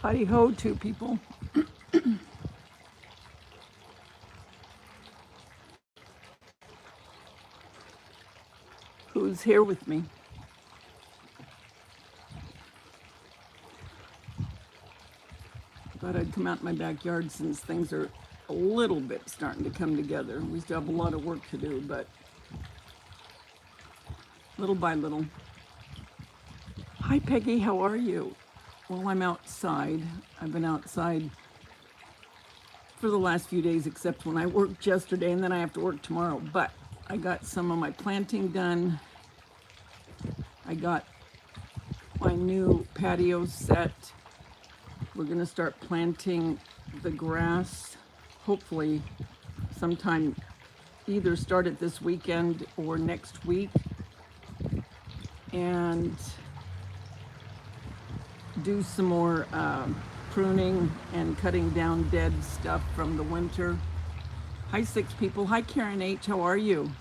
Howdy ho to people. Who's here with me? Thought I'd come out in my backyard since things are a little bit starting to come together. We still have a lot of work to do, but little by little. Hi Peggy, how are you? Well, I'm outside. I've been outside for the last few days, except when I worked yesterday, and then I have to work tomorrow. But I got some of my planting done. I got my new patio set. We're gonna start planting the grass, hopefully sometime, either start it this weekend or next week, and do some more pruning and cutting down dead stuff from the winter. Hi 6 people. Hi Karen H, how are you?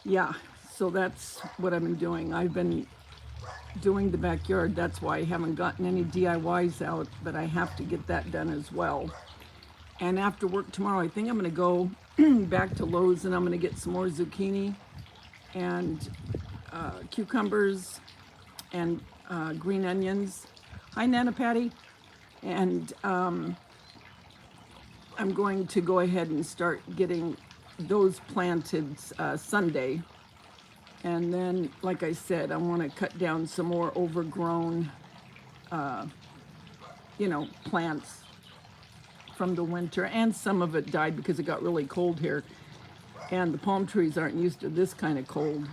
Yeah, so that's what I've been doing. I've been doing the backyard. That's why I haven't gotten any DIYs out, but I have to get that done as well. And after work tomorrow, I think I'm going to go back to Lowe's and I'm going to get some more zucchini and cucumbers and green onions. Hi Nana Patty. And I'm going to go ahead and start getting those planted Sunday. And then, like I said, I want to cut down some more overgrown, plants from the winter. And some of it died because it got really cold here. And the palm trees aren't used to this kind of cold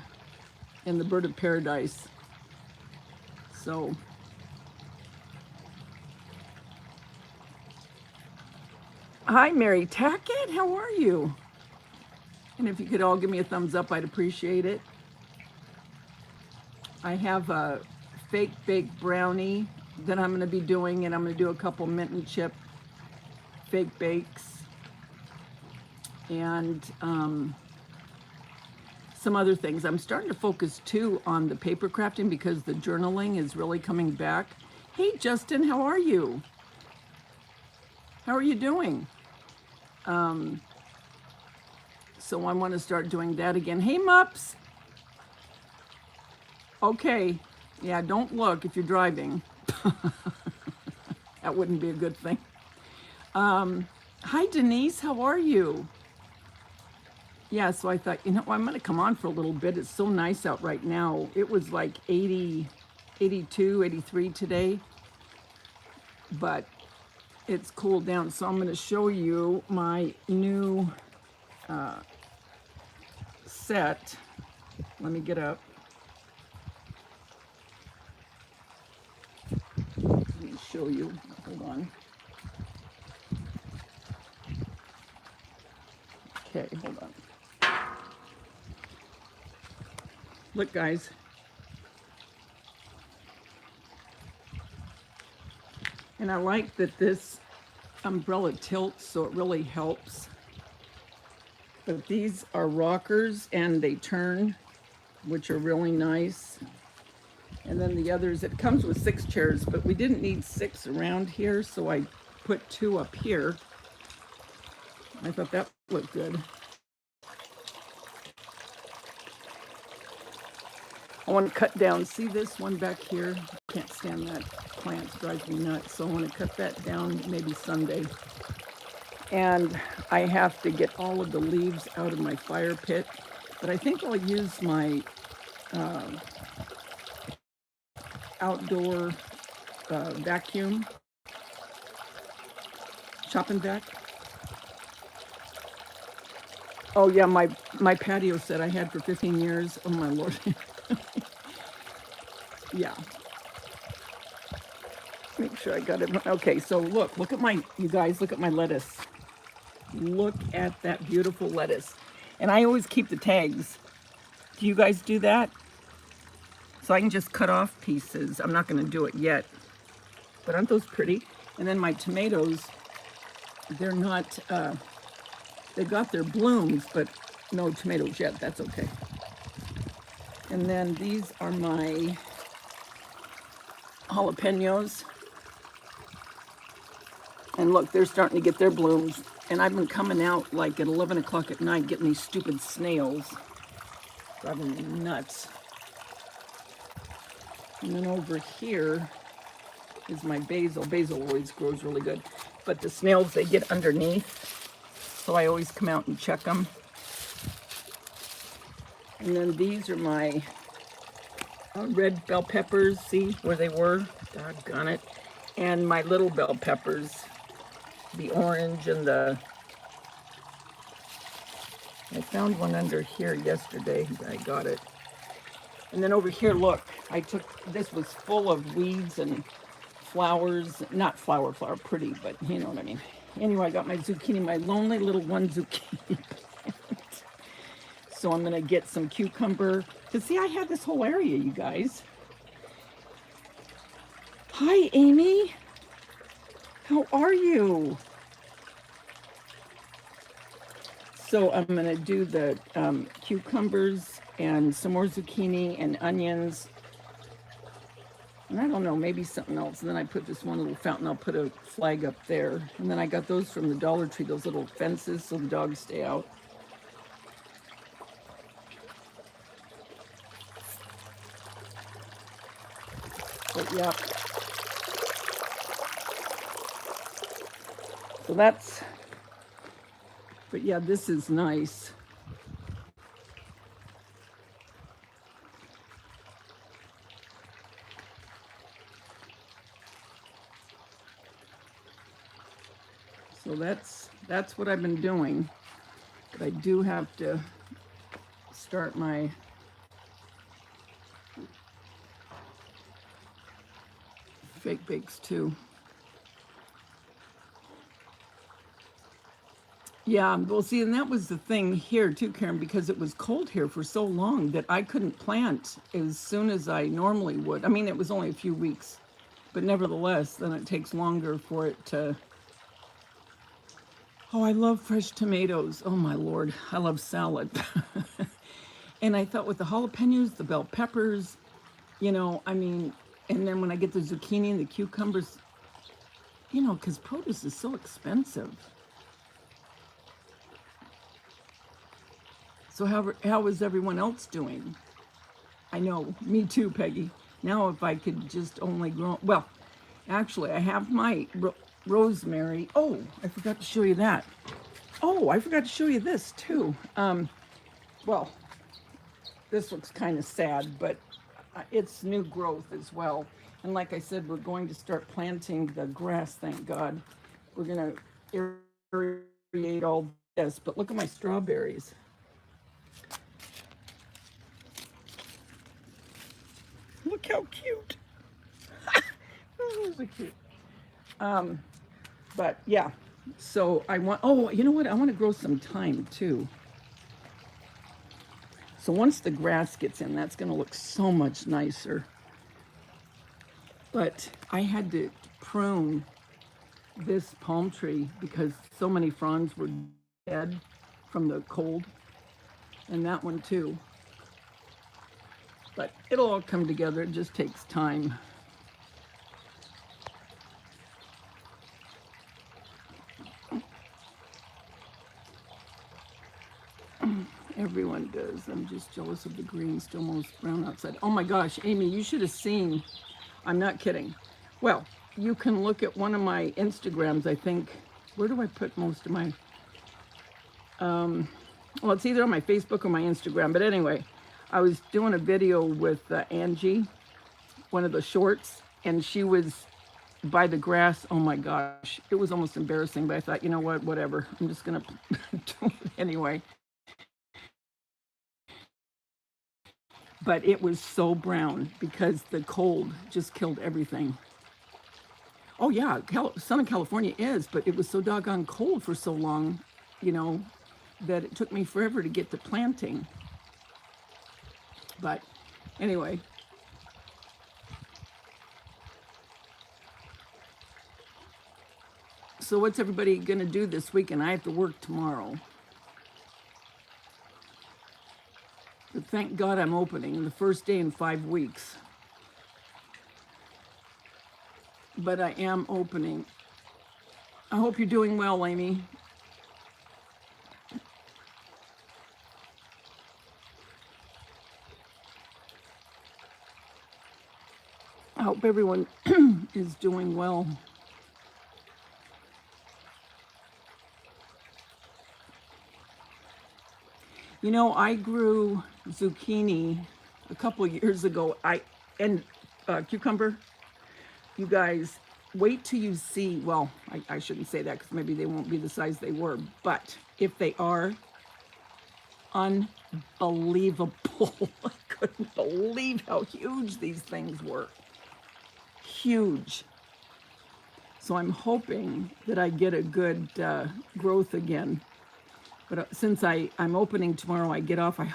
in the bird of paradise. So, hi Mary Tackett, how are you? And if you could all give me a thumbs up, I'd appreciate it. I have a fake baked brownie that I'm going to be doing, and I'm going to do a couple mint and chip fake bakes and some other things. I'm starting to focus too on the paper crafting because the journaling is really coming back. Hey Justin, how are you? How are you doing? So I want to start doing that again. Hey Mups. Okay, yeah, don't look if you're driving. That wouldn't be a good thing. Hi Denise, how are you? Yeah, so I thought, I'm gonna come on for a little bit. It's so nice out right now. It was like 80, 82, 83 today, but it's cooled down. So I'm gonna show you my new set. Let me get up. Let me show you. Hold on. Okay, hold on. Look, guys. And I like that this umbrella tilts, so it really helps. But these are rockers and they turn, which are really nice. And then the others, it comes with 6 chairs, but we didn't need 6 around here, so I put 2 up here. I thought that looked good. I want to cut down, see this one back here? I can't stand that plant, it drives me nuts, so I want to cut that down maybe Sunday. And I have to get all of the leaves out of my fire pit, but I think I'll use my outdoor vacuum, chopping vac. Oh yeah, my patio set I had for 15 years. Oh my Lord. Yeah. Make sure I got it. Okay, so look at my, you guys, look at my lettuce. Look at that beautiful lettuce. And I always keep the tags. Do you guys do that? So I can just cut off pieces. I'm not going to do it yet. But aren't those pretty? And then my tomatoes, they're not, they got their blooms, but no tomatoes yet. That's okay. And then these are my jalapenos. And look, they're starting to get their blooms. And I've been coming out like at 11 o'clock at night getting these stupid snails. Driving me nuts. And then over here is my basil. Basil always grows really good. But the snails, they get underneath. So I always come out and check them. And then these are my red bell peppers. See where they were? Doggone it. And my little bell peppers. The orange and the... I found one under here yesterday. I got it. And then over here, look. This was full of weeds and flowers. Not flower, pretty, but you know what I mean. Anyway, I got my zucchini, my lonely little one zucchini plant. So I'm going to get some cucumber. Because see, I had this whole area, you guys. Hi, Amy. How are you? So I'm going to do the cucumbers and some more zucchini and onions. And I don't know, maybe something else. And then I put this one little fountain. I'll put a flag up there. And then I got those from the Dollar Tree, those little fences so the dogs stay out. But yeah. So that's, but yeah, this is nice. So that's what I've been doing. But I do have to start my fake bakes too. Yeah, well, see, and that was the thing here too, Karen, because it was cold here for so long that I couldn't plant as soon as I normally would. I mean, it was only a few weeks, but nevertheless, then it takes longer for it to... Oh, I love fresh tomatoes. Oh, my Lord. I love salad. And I thought with the jalapenos, the bell peppers, you know, I mean, and then when I get the zucchini and the cucumbers, you know, because produce is so expensive. So how is everyone else doing? I know, me too, Peggy. Now if I could just only grow, well, actually I have my rosemary. Oh, I forgot to show you that. Oh, I forgot to show you this too. Well, this looks kind of sad, but it's new growth as well. And like I said, we're going to start planting the grass, thank God. We're gonna irrigate all this, but look at my strawberries. Look how cute. Those are cute. But yeah, so I want, oh, you know what? I want to grow some thyme too. So once the grass gets in, that's going to look so much nicer. But I had to prune this palm tree because so many fronds were dead from the cold. And that one too. But it'll all come together. It just takes time. Everyone does. I'm just jealous of the green, still most brown outside. Oh my gosh, Amy, you should have seen. I'm not kidding. Well, you can look at one of my Instagrams, I think. Where do I put most of my... well, it's either on my Facebook or my Instagram. But anyway, I was doing a video with Angie, one of the shorts, and she was by the grass. Oh my gosh, it was almost embarrassing, but I thought, you know what, whatever. I'm just going to do it anyway. But it was so brown because the cold just killed everything. Oh yeah, Southern California is, but it was so doggone cold for so long, you know, that it took me forever to get to planting. But anyway. So what's everybody gonna do this weekend? I have to work tomorrow. But thank God I'm opening the first day in 5 weeks. but I am opening. I hope you're doing well, Amy. I hope everyone is doing well. You know, I grew zucchini a couple of years ago. And cucumber. You guys, wait till you see. Well, I shouldn't say that because maybe they won't be the size they were. But if they are, unbelievable! I couldn't believe how huge these things were. Huge. So I'm hoping that I get a good growth again. But since I'm opening tomorrow, I get off. I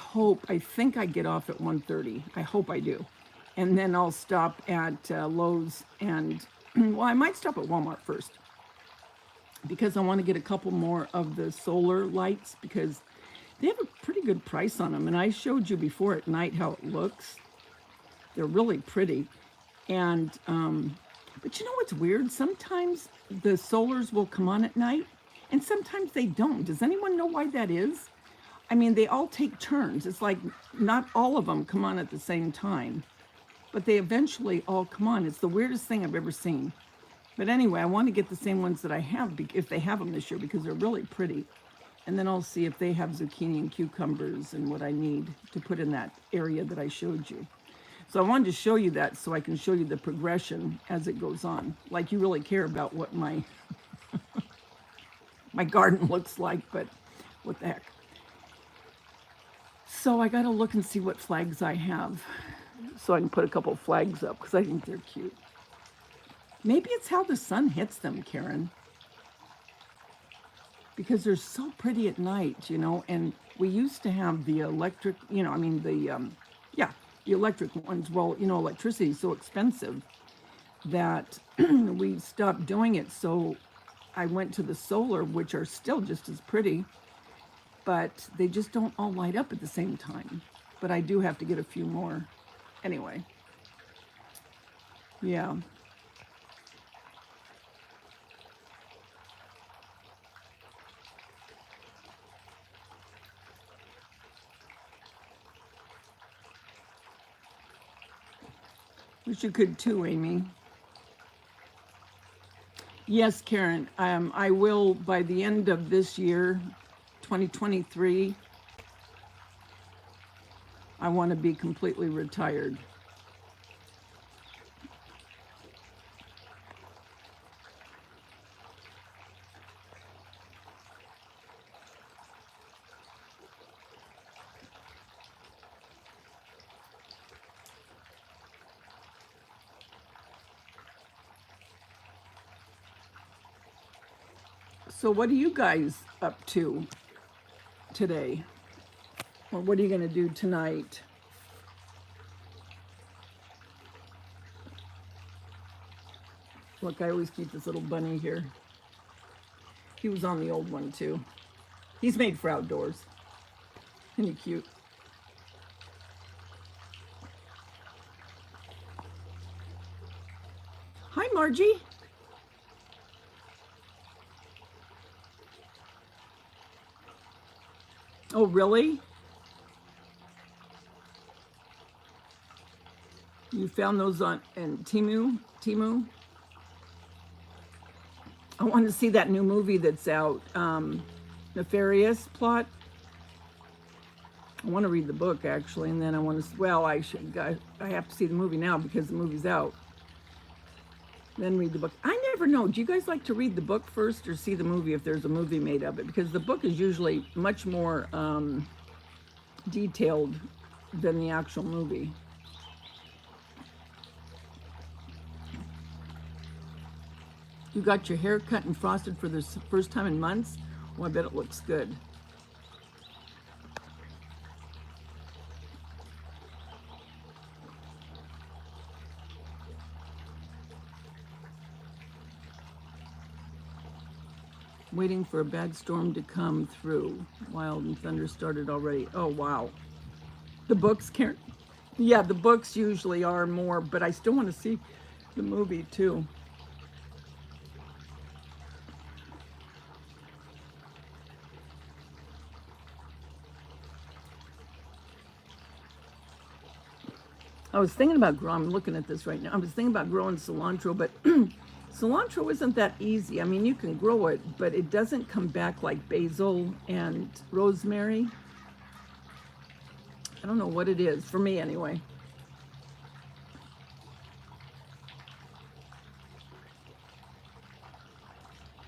think I get off at 1:30. I hope I do. And then I'll stop at Lowe's and, well, I might stop at Walmart first because I want to get a couple more of the solar lights because they have a pretty good price on them. And I showed you before at night how it looks. They're really pretty. And, but you know what's weird? Sometimes the solars will come on at night and sometimes they don't. Does anyone know why that is? I mean, they all take turns. It's like not all of them come on at the same time, but they eventually all come on. It's the weirdest thing I've ever seen. But anyway, I want to get the same ones that I have if they have them this year because they're really pretty. And then I'll see if they have zucchini and cucumbers and what I need to put in that area that I showed you. So I wanted to show you that so I can show you the progression as it goes on. Like you really care about what my my garden looks like, but what the heck. So I got to look and see what flags I have so I can put a couple flags up because I think they're cute. Maybe it's how the sun hits them, Karen. Because they're so pretty at night, you know, and we used to have the electric, you know, I mean, the electric ones. Well, you know, electricity is so expensive that we stopped doing it. So I went to the solar, which are still just as pretty, but they just don't all light up at the same time. But I do have to get a few more. Anyway, yeah. Wish you could too, Amy. Yes, Karen, I will by the end of this year, 2023, I want to be completely retired. So what are you guys up to today? Or what are you going to do tonight? Look, I always keep this little bunny here. He was on the old one too. He's made for outdoors. Isn't he cute? Hi, Margie. Oh, really? You found those on Temu? I want to see that new movie that's out, Nefarious Plot. I want to read the book actually, and then I want to. Well, I have to see the movie now because the movie's out. Then read the book. I never know. Do you guys like to read the book first or see the movie if there's a movie made of it? Because the book is usually much more detailed than the actual movie. You got your hair cut and frosted for the first time in months? Well, I bet it looks good. Waiting for a bad storm to come through. Wild and thunder started already. Oh, wow. The books can't. Yeah, the books usually are more, but I still want to see the movie too. I was thinking about growing, I'm looking at this right now. I was thinking about growing cilantro, but cilantro isn't that easy. I mean, you can grow it, but it doesn't come back like basil and rosemary. I don't know what it is, for me anyway.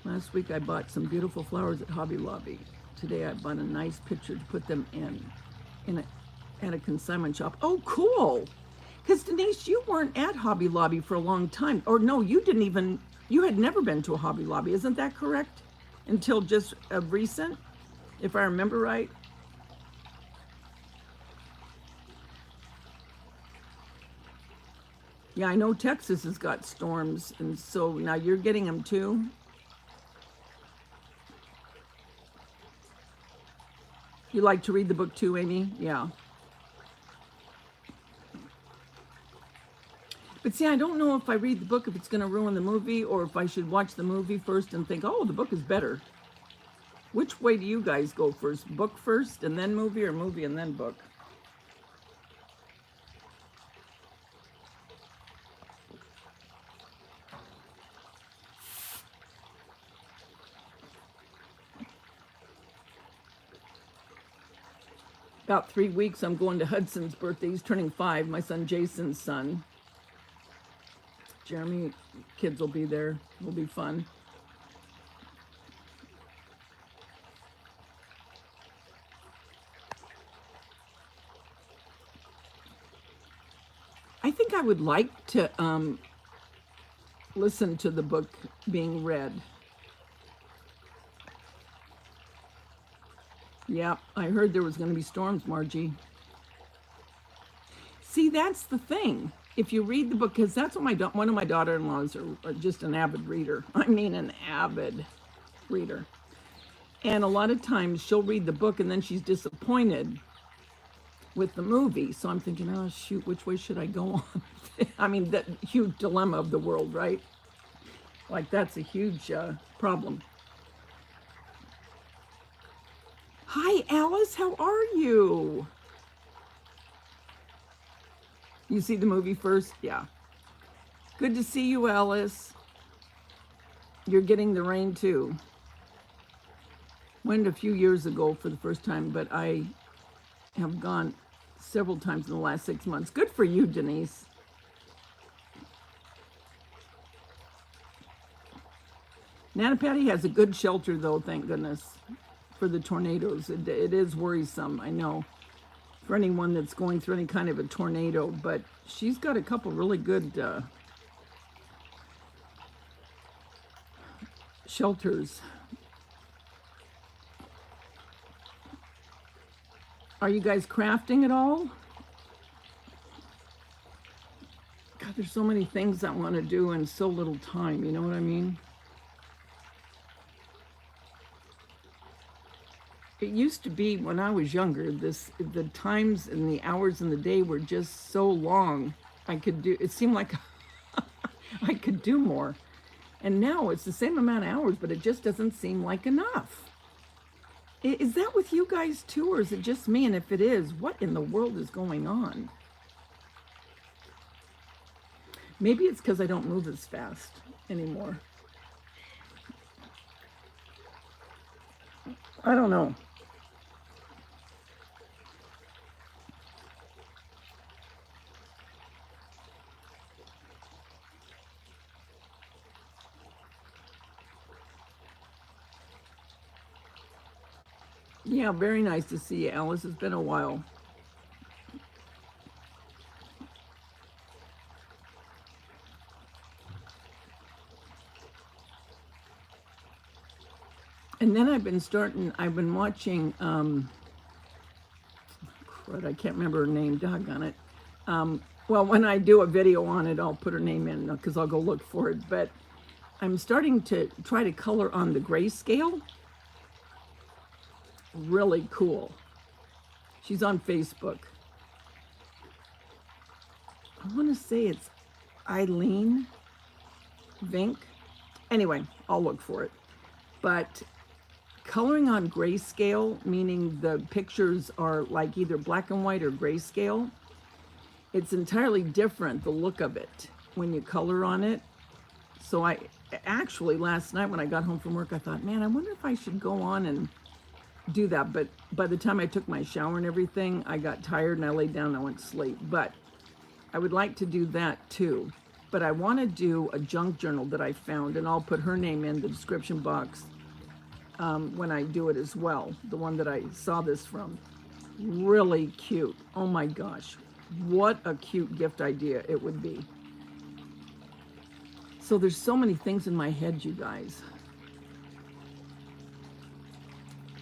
Last week I bought some beautiful flowers at Hobby Lobby. Today I bought a nice picture to put them at a consignment shop. Oh, cool. Because Denise, you weren't at Hobby Lobby for a long time. Or no, you had never been to a Hobby Lobby. Isn't that correct? Until just recent, if I remember right. Yeah, I know Texas has got storms, and so now you're getting them too. You like to read the book too, Amy? Yeah. But see, I don't know if I read the book if it's going to ruin the movie, or if I should watch the movie first and think, oh, the book is better. Which way do you guys go first? Book first and then movie, or movie and then book? About 3 weeks, I'm going to Hudson's birthday. He's turning 5, my son Jason's son. Jeremy, kids will be there. It'll be fun. I think I would like to listen to the book being read. Yeah, I heard there was going to be storms, Margie. See, that's the thing. If you read the book, because that's what one of my daughter-in-laws are just an avid reader. I mean, an avid reader. And a lot of times she'll read the book and then she's disappointed with the movie. So I'm thinking, oh, shoot, which way should I go on? I mean, that huge dilemma of the world, right? Like, that's a huge problem. Hi, Alice, how are you? You see the movie first? Yeah. Good to see you, Alice. You're getting the rain too. Went a few years ago for the first time, but I have gone several times in the last 6 months. Good for you, Denise. Nana Patty has a good shelter, though, thank goodness, for the tornadoes. It is worrisome, I know, for anyone that's going through any kind of a tornado, but she's got a couple really good shelters. Are you guys crafting at all? God, there's so many things I want to do in so little time, you know what I mean? It used to be when I was younger, the times and the hours in the day were just so long. It seemed like I could do more. And now it's the same amount of hours, but it just doesn't seem like enough. Is that with you guys too, or is it just me? And if it is, what in the world is going on? Maybe it's because I don't move as fast anymore. I don't know. Yeah, very nice to see you, Alice. It's been a while. And then I've been watching, crud, I can't remember her name, doggone it. Well, when I do a video on it, I'll put her name in because I'll go look for it. But I'm starting to try to color on the grayscale. Really cool. She's on Facebook. I want to say it's Eileen Vink. Anyway, I'll look for it. But coloring on grayscale, meaning the pictures are like either black and white or grayscale, it's entirely different, the look of it, when you color on it. So I actually, last night when I got home from work, I thought, man, I wonder if I should go on and do that. But by the time I took my shower and everything, I got tired and I laid down and I went to sleep. But I would like to do that too. But I want to do a junk journal that I found, and I'll put her name in the description box when I do it as well. The one that I saw this from. Really cute. Oh my gosh. What a cute gift idea it would be. So there's so many things in my head, you guys.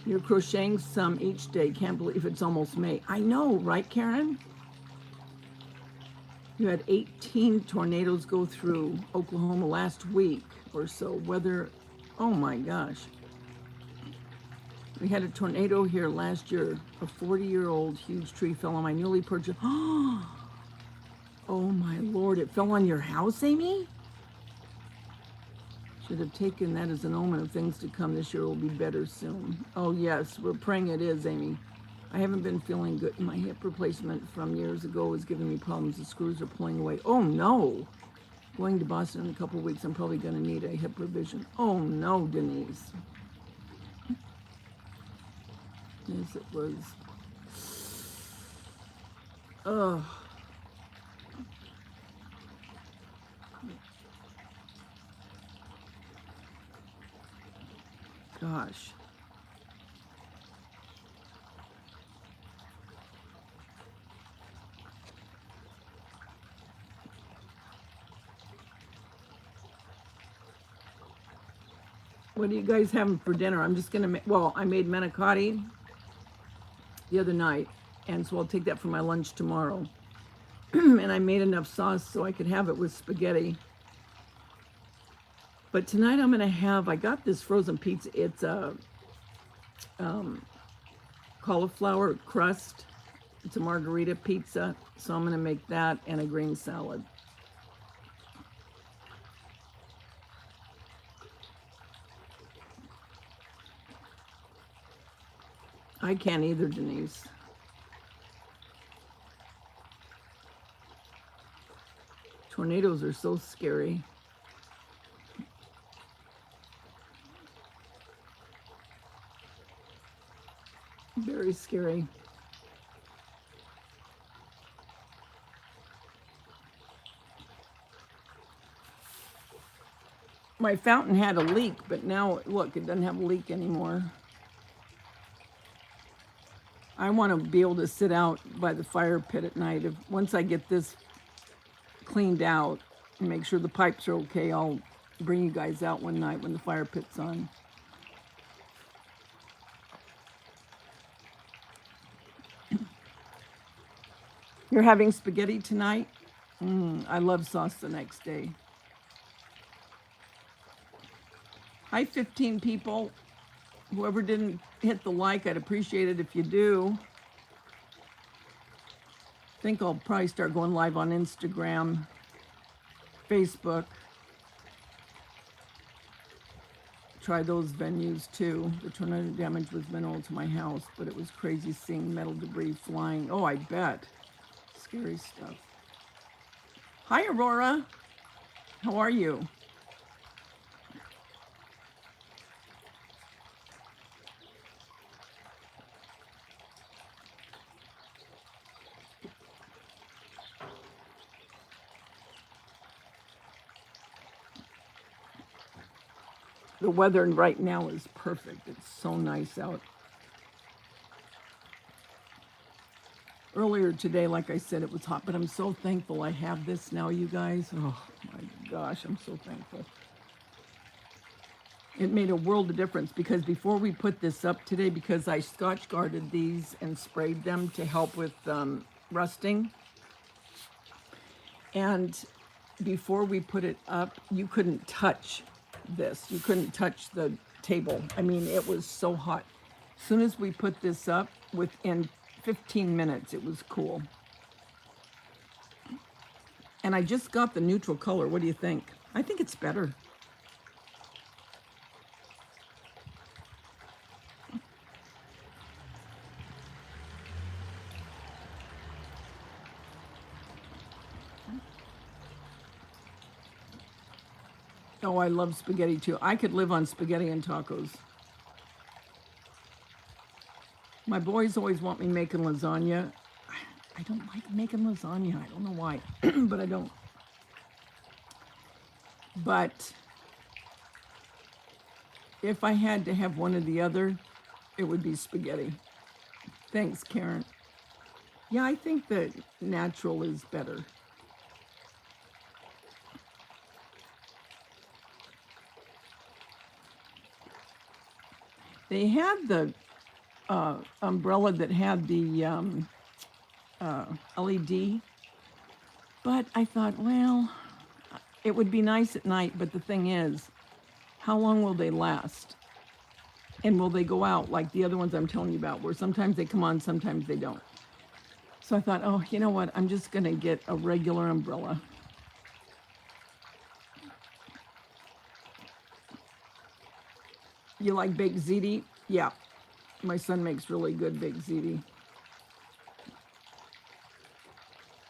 You're crocheting some each day. Can't believe it's almost May. I know, right, Karen? You had 18 tornadoes go through Oklahoma last week or so. Weather, oh my gosh. We had a tornado here last year. A 40-year-old huge tree fell on my newly purchased. Oh my Lord, it fell on your house, Amy? Should have taken that as an omen of things to come. This year will be better soon. Oh yes, we're praying it is, Amy. I haven't been feeling good. My hip replacement from years ago is giving me problems. The screws are pulling away. Oh no. Going to Boston in a couple of weeks, I'm probably going to need a hip revision. Oh no, Denise. Yes, it was. Oh. Gosh. What are you guys having for dinner? I'm just going to make, well, I made manicotti the other night, and so I'll take that for my lunch tomorrow. And I made enough sauce so I could have it with spaghetti. But tonight I'm going to have, I got this frozen pizza. It's a cauliflower crust. It's a margarita pizza. So I'm going to make that and a green salad. I can't either, Denise. Tornadoes are so scary. Very scary. My fountain had a leak, but now, look, it doesn't have a leak anymore. I want to be able to sit out by the fire pit at night. Once I get this cleaned out and make sure the pipes are okay, I'll bring you guys out one night when the fire pit's on. You're having spaghetti tonight? I love sauce the next day. Hi, 15 people. Whoever didn't hit the like, I'd appreciate it if you do. I think I'll probably start going live on Instagram, Facebook. Try those venues too. The tornado damage was minimal to my house, but it was crazy seeing metal debris flying. Oh, I bet. Scary stuff. Hi, Aurora. How are you? The weather right now is perfect. It's so nice out. Earlier today, like I said, it was hot, but I'm so thankful I have this now, you guys. Oh my gosh, I'm so thankful. It made a world of difference because before we put this up today, because I Scotch guarded these and sprayed them to help with rusting. And before we put it up, you couldn't touch this. You couldn't touch the table. I mean, it was so hot. As soon as we put this up, within 15 minutes, it was cool. And I just got the neutral color. What do you think? I think it's better. Oh, I love spaghetti too. I could live on spaghetti and tacos. My boys always want me making lasagna. I don't like making lasagna. I don't know why, but I don't. But if I had to have one or the other, it would be spaghetti. Thanks, Karen. Yeah, I think that natural is better. They had the umbrella that had the LED, but I thought, well, it would be nice at night, but the thing is, how long will they last? And will they go out like the other ones I'm telling you about, where sometimes they come on, sometimes they don't? So I thought, oh, you know what? I'm just going to get a regular umbrella. You like baked ziti? Yeah. My son makes really good baked ziti.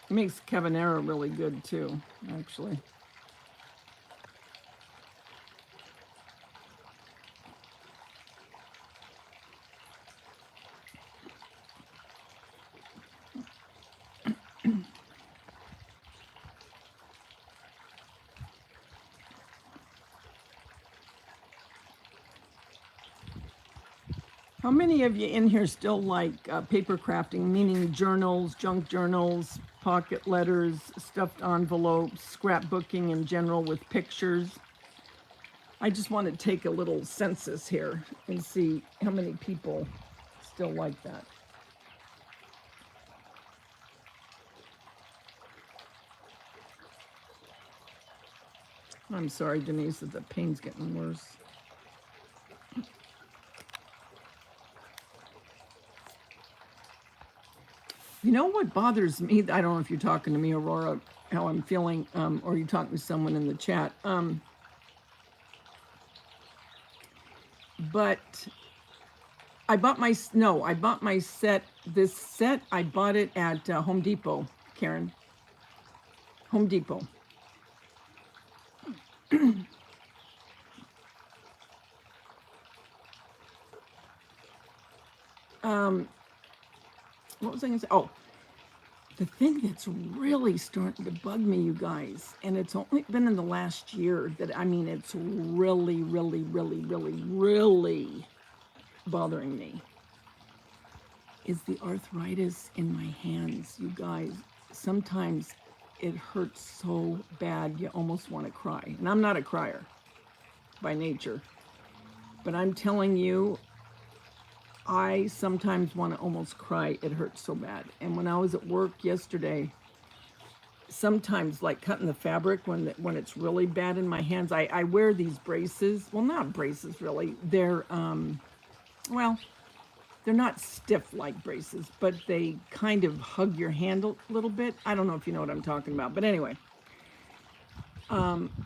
He makes cavanera really good too, actually. How many of you in here still like paper crafting, meaning journals, junk journals, pocket letters, stuffed envelopes, scrapbooking in general with pictures? I just want to take a little census here and see how many people still like that. I'm sorry, Denise, that the pain's getting worse. You know what bothers me? I don't know if you're talking to me, Aurora, how I'm feeling, or you're talking to someone in the chat. But I bought my set. This set, I bought it at Home Depot, Karen. Home Depot. What was I going to say? Oh, the thing that's really starting to bug me, you guys, and it's only been in the last year that, I mean, it's really, really, really, really, really bothering me, is the arthritis in my hands, you guys. Sometimes it hurts so bad you almost want to cry. And I'm not a crier by nature, but I'm telling you, I sometimes want to almost cry. It hurts so bad. And when I was at work yesterday, sometimes like cutting the fabric, when it's really bad in my hands, I wear these braces. Well, not braces really. They're well, they're not stiff like braces, but they kind of hug your hand a little bit. I don't know if you know what I'm talking about, but anyway,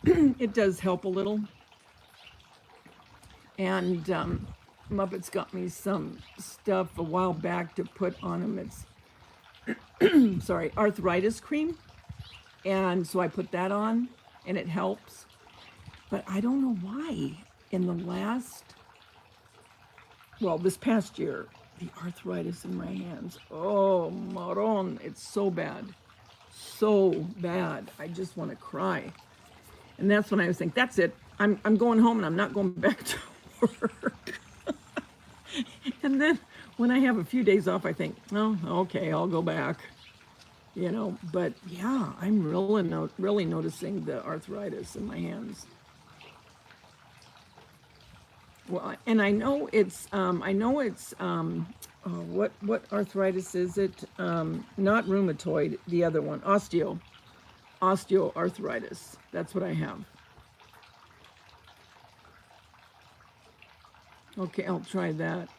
it does help a little. And Muppets got me some stuff a while back to put on them. It's sorry, arthritis cream, and so I put that on, and it helps. But I don't know why in the last, well, this past year, the arthritis in my hands, oh, moron, it's so bad. So bad. I just want to cry. And that's when I was thinking, that's it. I'm going home and I'm not going back to work. And then when I have a few days off, I think, oh, okay, I'll go back. You know, but yeah, I'm really noticing the arthritis in my hands. Well, and I know it's what arthritis is it? Not rheumatoid, the other one, osteoarthritis. That's what I have. Okay, I'll try that.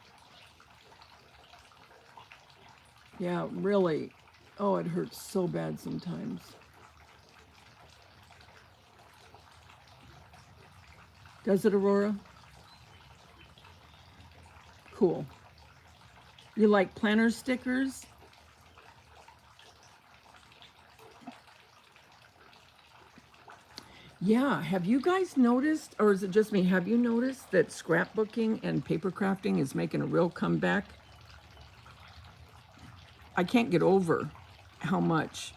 Yeah, really. Oh, it hurts so bad sometimes. Does it, Aurora? Cool. You like planner stickers? Yeah, have you guys noticed, or is it just me? Have you noticed that scrapbooking and paper crafting is making a real comeback? I can't get over how much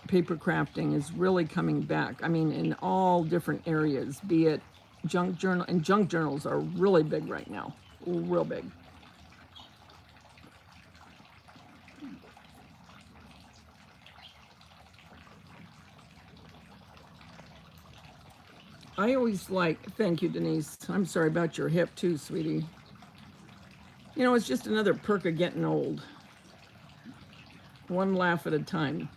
paper crafting is really coming back. I mean, in all different areas, be it junk journal, and junk journals are really big right now, real big. I always thank you, Denise. I'm sorry about your hip too, sweetie. You know, it's just another perk of getting old. One laugh at a time.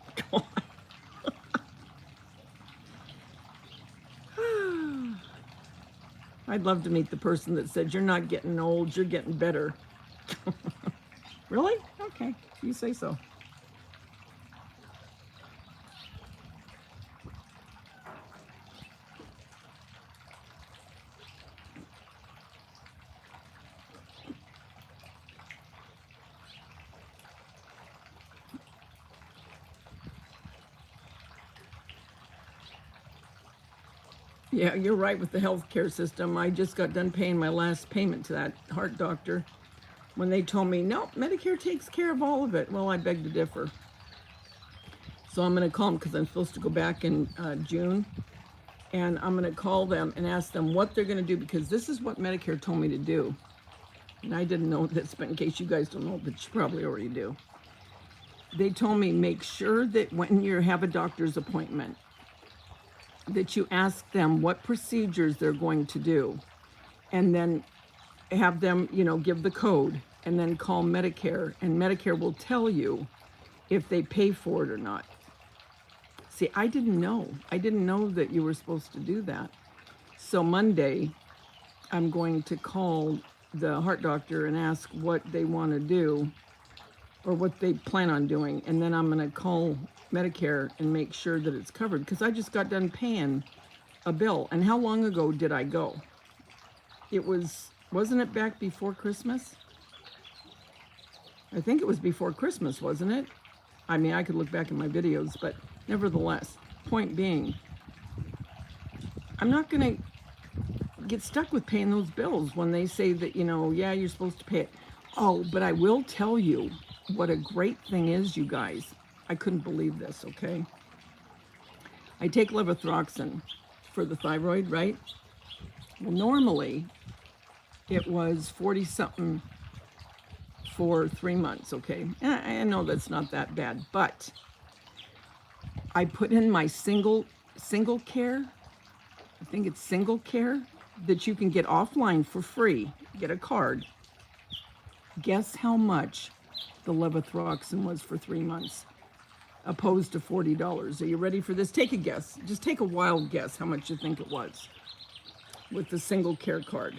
I'd love to meet the person that said, you're not getting old, you're getting better. Really? Okay, you say so. Yeah, you're right with the healthcare system. I just got done paying my last payment to that heart doctor when they told me, no, Medicare takes care of all of it. Well, I beg to differ. So I'm going to call them because I'm supposed to go back in June. And I'm going to call them and ask them what they're going to do, because this is what Medicare told me to do. And I didn't know this, but in case you guys don't know, but you probably already do. They told me make sure that when you have a doctor's appointment, that you ask them what procedures they're going to do, and then have them, give the code, and then call Medicare, and Medicare will tell you if they pay for it or not. See, I didn't know. I didn't know that you were supposed to do that. So Monday, I'm going to call the heart doctor and ask what they want to do or what they plan on doing. And then I'm going to call Medicare and make sure that it's covered, because I just got done paying a bill. And how long ago did I go? Wasn't it back before Christmas? I think it was before Christmas, wasn't it? I mean, I could look back in my videos, but nevertheless, point being, I'm not going to get stuck with paying those bills when they say that, yeah, you're supposed to pay it. Oh, but I will tell you what a great thing is, you guys. I couldn't believe this, okay? I take levothyroxine for the thyroid, right? Well, normally it was 40-something for 3 months, okay? And I know that's not that bad, but I put in my single care, I think it's single care, that you can get offline for free, get a card. Guess how much the levothyroxine was for 3 months, opposed to $40. Are you ready for this? Take a guess. Just take a wild guess how much you think it was with the single care card.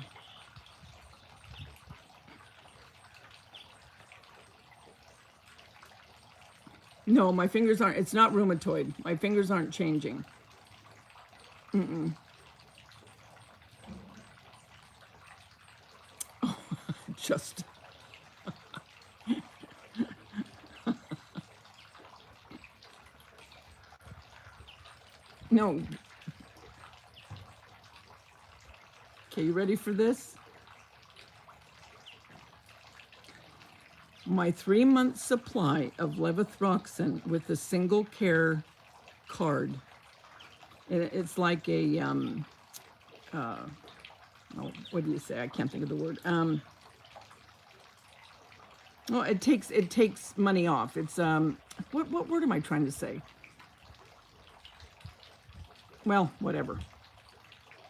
No, my fingers aren't, it's not rheumatoid. My fingers aren't changing. Oh, just... No. Okay, you ready for this? My 3-month supply of levothyroxine with a single care card. And it's like a, what do you say? I can't think of the word. Well, it takes money off. It's, what word am I trying to say? Well, whatever.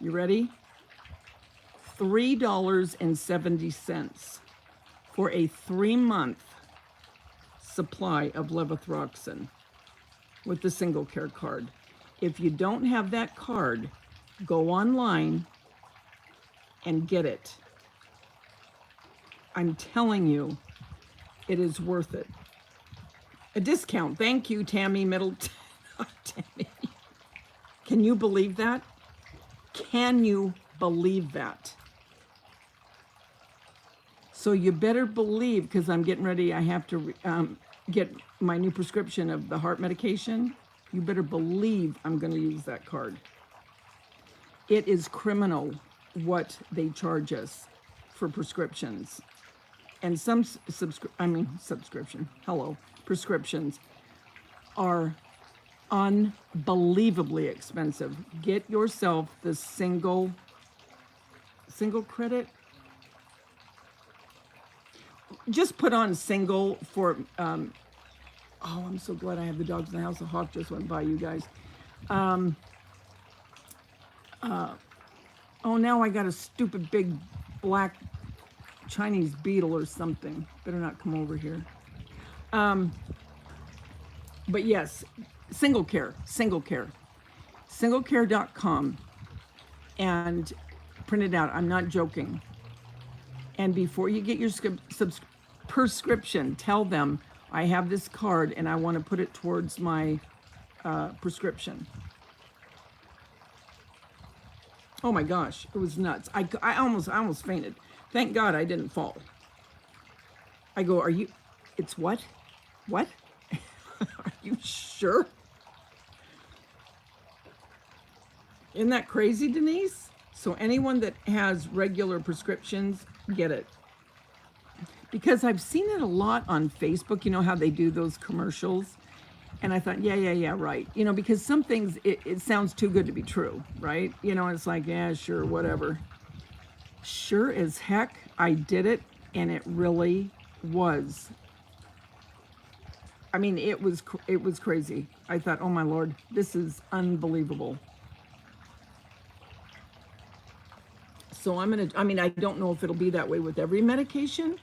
You ready? $3.70 for a 3-month supply of levothyroxine with the single care card. If you don't have that card, go online and get it. I'm telling you, it is worth it. A discount. Thank you, Tammy Middleton. Tammy. Can you believe that? Can you believe that? So you better believe, because I'm getting ready, I have to get my new prescription of the heart medication. You better believe I'm going to use that card. It is criminal what they charge us for prescriptions. And some prescriptions are unbelievably expensive. Get yourself the single credit. Just put on single for, oh, I'm so glad I have the dogs in the house. A hawk just went by, you guys. Oh, now I got a stupid big black Chinese beetle or something. Better not come over here. But yes, single care, singlecare.com, and print it out. I'm not joking. And before you get your prescription, tell them I have this card and I want to put it towards my prescription. Oh my gosh, it was nuts. I almost fainted. Thank God I didn't fall. I go, it's what? What? Are you sure? Isn't that crazy, Denise? So anyone that has regular prescriptions, get it. Because I've seen it a lot on Facebook, you know how they do those commercials? And I thought, yeah, right. You know, because some things, it sounds too good to be true, right? You know, it's like, yeah, sure, whatever. Sure as heck, I did it, and it really was. I mean, it was crazy. I thought, oh my Lord, this is unbelievable. So I don't know if it'll be that way with every medication,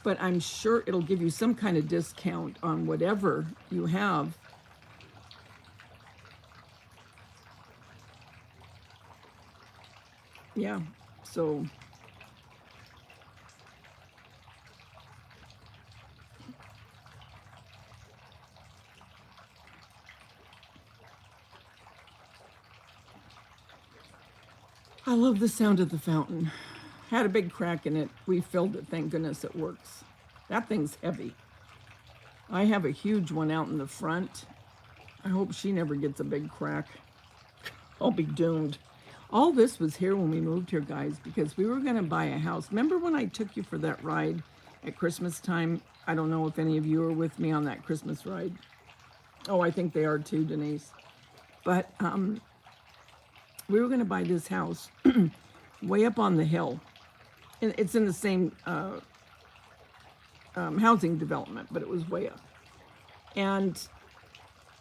but I'm sure it'll give you some kind of discount on whatever you have. Yeah, so I love the sound of the fountain. Had a big crack in it. We filled it. Thank goodness it works. That thing's heavy. I have a huge one out in the front. I hope she never gets a big crack. I'll be doomed. All this was here when we moved here, guys, because we were going to buy a house. Remember when I took you for that ride at Christmas time? I don't know if any of you are with me on that Christmas ride. Oh, I think they are too, Denise. But we were going to buy this house way up on the hill. It's in the same housing development, but it was way up. And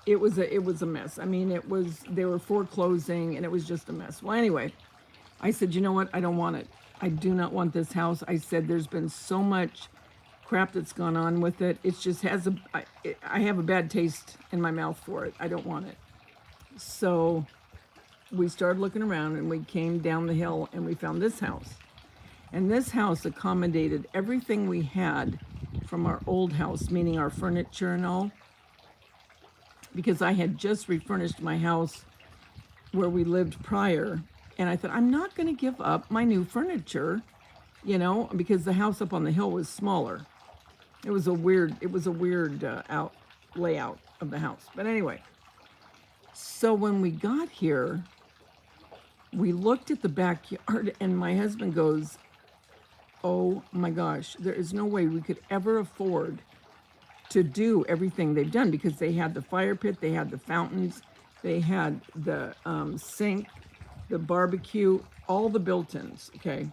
it was a mess. I mean, they were foreclosing, and it was just a mess. Well, anyway, I said, you know what? I don't want it. I do not want this house. I said, there's been so much crap that's gone on with it. It just has I have a bad taste in my mouth for it. I don't want it. So we started looking around, and we came down the hill, and we found this house. And this house accommodated everything we had from our old house, meaning our furniture and all, because I had just refurnished my house where we lived prior. And I thought, I'm not going to give up my new furniture, you know, because the house up on the hill was smaller. It was a weird layout of the house. But anyway, so when we got here, we looked at the backyard, and my husband goes, oh my gosh, there is no way we could ever afford to do everything they've done, because they had the fire pit, they had the fountains, they had the sink, the barbecue, all the built-ins, okay?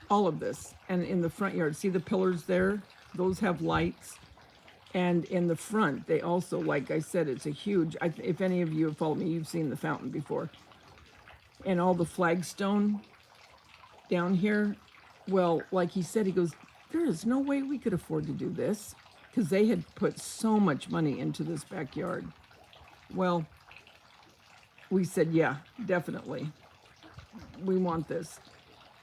All of this. And in the front yard, see the pillars there? Those have lights. And in the front, they also, like I said, it's a huge, if any of you have followed me, you've seen the fountain before. And all the flagstone down here. Well, like he said, he goes, there is no way we could afford to do this, because they had put so much money into this backyard. Well, we said, yeah, definitely. We want this.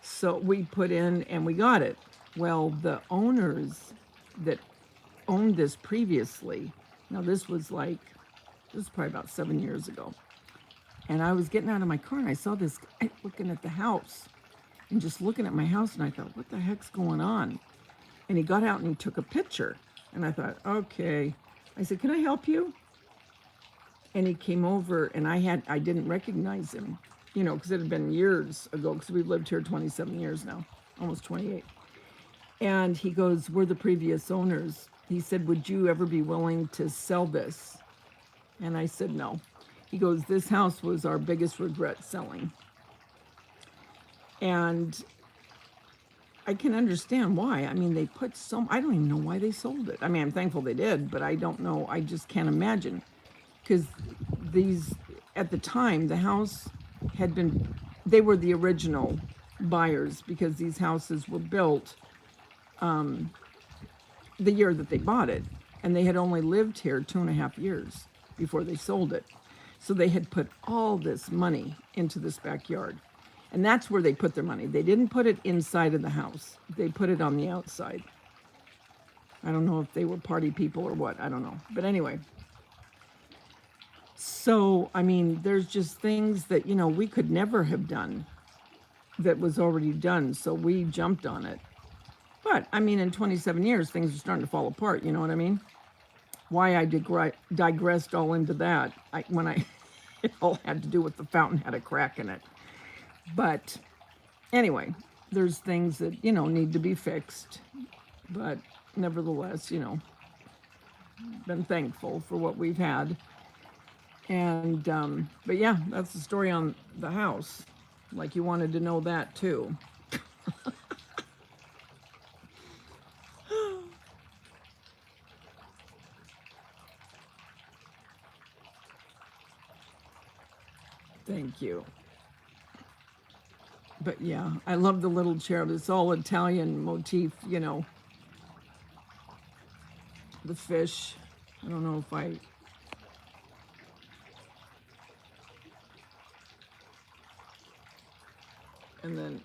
So we put in and we got it. Well, the owners that owned this previously, now this was probably about 7 years ago. And I was getting out of my car, and I saw this guy looking at the house and just looking at my house, and I thought, what the heck's going on? And he got out and he took a picture. And I thought, okay. I said, can I help you? And he came over, and I didn't recognize him. you know, because it had been years ago, because we've lived here 27 years now, almost 28. And he goes, we're the previous owners. He said, would you ever be willing to sell this? And I said, no. He goes, this house was our biggest regret selling. And I can understand why. I mean, they put I don't even know why they sold it. I mean, I'm thankful they did, but I don't know. I just can't imagine. Because at the time, the house had been, they were the original buyers because these houses were built the year that they bought it. And they had only lived here 2.5 years before they sold it. So they had put all this money into this backyard. And that's where they put their money. They didn't put it inside of the house. They put it on the outside. I don't know if they were party people or what. I don't know. But anyway. So, I mean, there's just things that, you know, we could never have done that was already done. So we jumped on it. But, I mean, in 27 years, things are starting to fall apart. You know what I mean? Why I digressed all into that it all had to do with the fountain had a crack in it. But anyway, there's things that, you know, need to be fixed. But nevertheless, you know, been thankful for what we've had. And, but yeah, that's the story on the house. Like you wanted to know that too. Thank you. But yeah, I love the little cherub. It's all Italian motif, you know. The fish. I don't know if and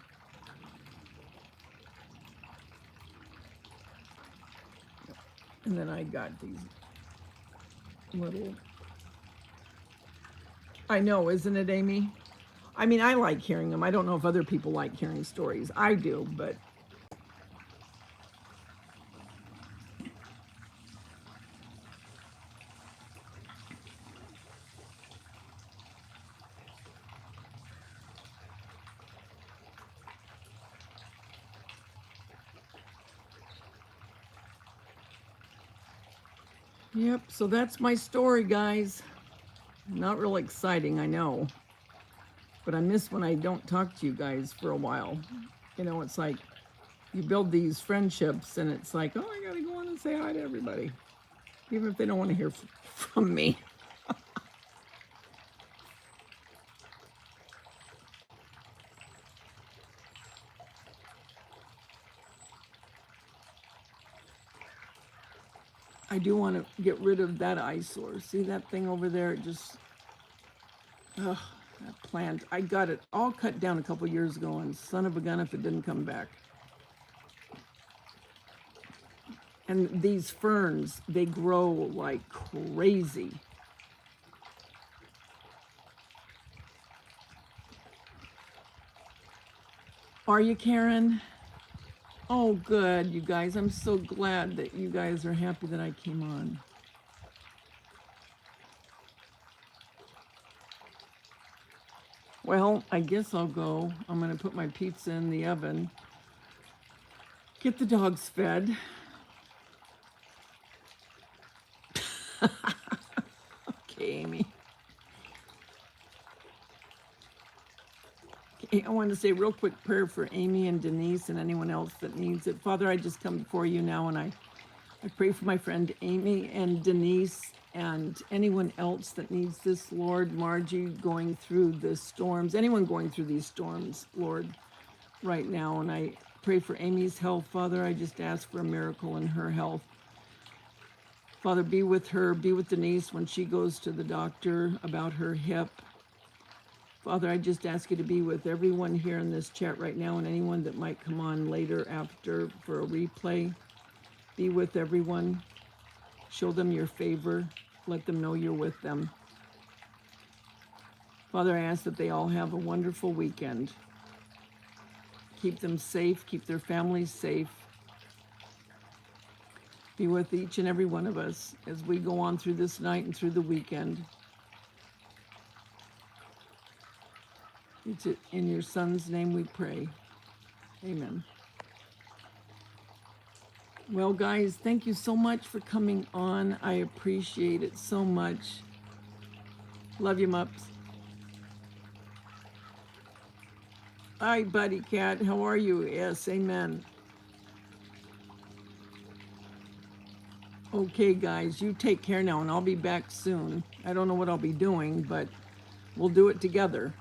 then I got these little, I know, isn't it, Amy? I mean, I like hearing them. I don't know if other people like hearing stories. I do, but yep, so that's my story, guys. Not real exciting, I know. But I miss when I don't talk to you guys for a while. You know, it's like you build these friendships and it's like, oh, I gotta go on and say hi to everybody. Even if they don't want to hear from me. I do want to get rid of that eyesore. See that thing over there? It just, ugh, that plant. I got it all cut down a couple years ago, and son of a gun if it didn't come back. And these ferns, they grow like crazy. Are you, Karen? Oh, good, you guys. I'm so glad that you guys are happy that I came on. Well, I guess I'll go. I'm going to put my pizza in the oven. Get the dogs fed. Okay, Amy. I want to say a real quick prayer for Amy and Denise and anyone else that needs it. Father, I just come before you now and I pray for my friend Amy and Denise and anyone else that needs this, Lord. Margie going through the storms, anyone going through these storms, Lord, right now. And I pray for Amy's health, Father. I just ask for a miracle in her health. Father, be with her, be with Denise when she goes to the doctor about her hip. Father, I just ask you to be with everyone here in this chat right now and anyone that might come on later after for a replay. Be with everyone. Show them your favor. Let them know you're with them. Father, I ask that they all have a wonderful weekend. Keep them safe. Keep their families safe. Be with each and every one of us as we go on through this night and through the weekend. It's in your Son's name we pray. Amen. Well, guys, thank you so much for coming on. I appreciate it so much. Love you, Mups. Hi, buddy cat. How are you? Yes, amen. Okay, guys, you take care now, and I'll be back soon. I don't know what I'll be doing, but we'll do it together.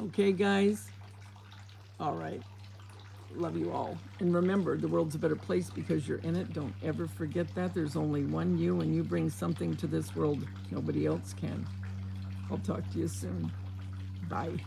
Okay, guys? All right. Love you all. And remember, the world's a better place because you're in it. Don't ever forget that. There's only one you, and you bring something to this world nobody else can. I'll talk to you soon. Bye.